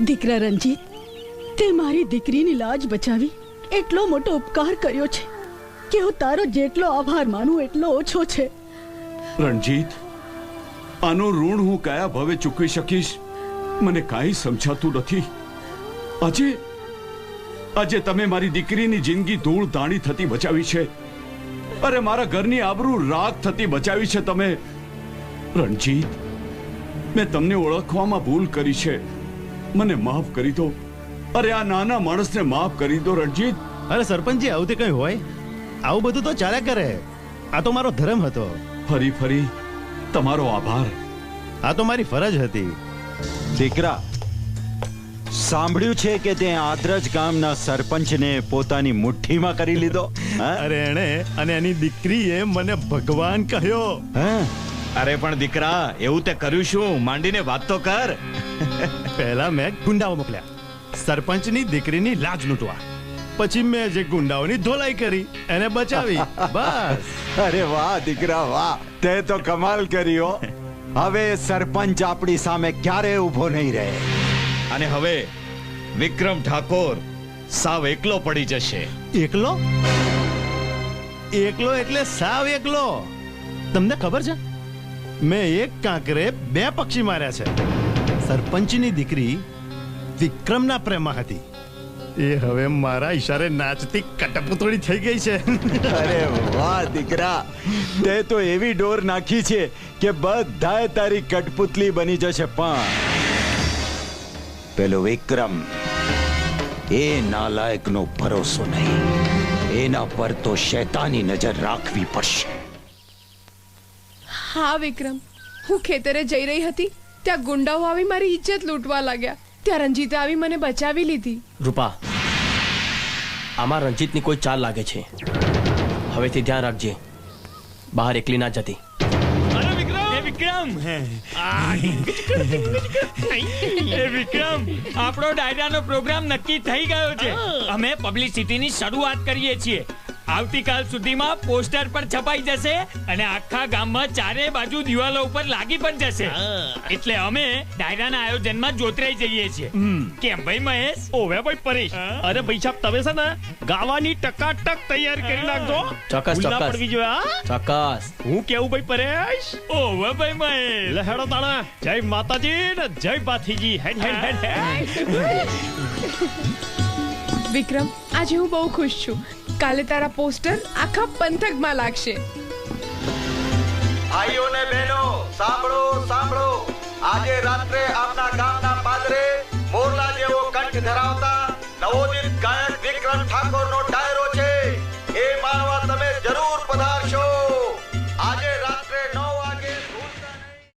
દીકરા રંજીત, તે મારી દીકરીની લાજ બચાવી એટલો મોટો ઉપકાર કર્યો છે કે હું તારો જેટલો આભાર માનું એટલો ઓછો છે. રણજીત, આનું ઋણ હું કયા ભાવે ચૂકવી શકીશ મને કાંઈ સમજાતું નથી. આજે તમે મારી દીકરીની જિંદગી ધૂળ ધાણી થતી બચાવી છે. અરે મારા ઘરની આબરૂ રાખ થતી બચાવી છે તમે. રણજીત, મેં તમને ઓળખવામાં ભૂલ કરી છે, મને માફ કરી દો. અરે આ નાના માણસને માફ કરી દો રણજીત. અરે સરપંચજી, આવું તે કઈ હોય? આવું બધું તો ચાલ્યા કરે. આ તો મારો ધર્મ હતો. ફરી તમારો આભાર. આ તો મારી ફરજ હતી. દીકરા, સાંભળ્યું છે કે તે આદ્રજ ગામના સરપંચને પોતાની મુઠ્ઠીમાં કરી લીધો? અરે એણે અને એની દીકરીએ મને ભગવાન કહ્યો. અરે પણ દીકરા, એવું તે કર્યું શું? માંડીને વાત તો કર. પહેલા મેં ગુંડાઓ મોકલ્યા સરપંચની દીકરીની લાજ લૂંટવા. પછી મેં જે ગુંડાઓની ધોલાઈ કરી એને બચાવી. બસ. અરે વાહ દીકરા વાહ, તે તો કમાલ કર્યો. હવે સરપંચ આપણી સામે ક્યારે ઊભો નહીં રહે. અને હવે વિક્રમ ઠાકોર સાવ એકલો પડી જશે. એકલો એટલે સાવ એકલો. તમને ખબર છે, મેં એક કાંકરે 2 પક્ષી માર્યા છે. સરપંચની દીકરી વિક્રમના પ્રેમમાં હતી. એ હવે મારા ઈશારે નાચતી કટપુતળી થઈ ગઈ છે. અરે વાહ દીકરા, તે તો એવી ડોર નાખી છે કે બધાય તારી કટપુતલી બની જશે. પણ પેલો વિક્રમ, એ નાલાયકનો ભરોસો નહીં. એના પર તો શૈતાની નજર રાખવી પડશે. હા વિક્રમ, હું ખેતરે જઈ રહી હતી, ત્યાં ગુંડાઓ આવી મારી ઇજ્જત લૂંટવા લાગ્યા. ત્યાં રંજીતે આવી મને બચાવી લીધી. રૂપા, આમાં રંજીતની કોઈ ચાલ લાગે છે. હવેથી ધ્યાન રાખજે, બહાર એકલી ના જતી. વિક્રમ, આપણો ડાયરાનો પ્રોગ્રામ નક્કી થઈ ગયો છે. અમે પબ્લિસિટીની શરૂઆત કરીએ છીએ. આવતીકાલ સુધીમાં પોસ્ટર પર છપાઈ જશે અને આખા ગામમાં ચારે બાજુ દિવાલો ઉપર લાગી પણ જશે. એટલે અમે ડાયરાના આયોજનમાં જોતરાઈ જઈએ છીએ. કેમ ભાઈ મહેશ? ઓવે ભાઈ પરેશ. અરે ભાઈ સાહેબ, તમે છે ને ગાવાની ટકાટક તૈયાર કરી નાખજો. ચોક્કસ પડવી જોઈએ. ચોક્કસ. હું કેવું ભાઈ પરેશ? ઓવે ભાઈ મહેશ. લહેડો તાણા. જય માતાજી ને જય બાથીજી. હેડ. વિક્રમ, આજે હું બહુ ખુશ છું. કાલે તારા પોસ્ટર આખા પંથકમાં લાગશે. ભાઈઓ ને બહેનો, સાંભળો. આજે રાત્રે આપના ગામના પાદરે મોરલા જેવો કંઠ ધરાવતા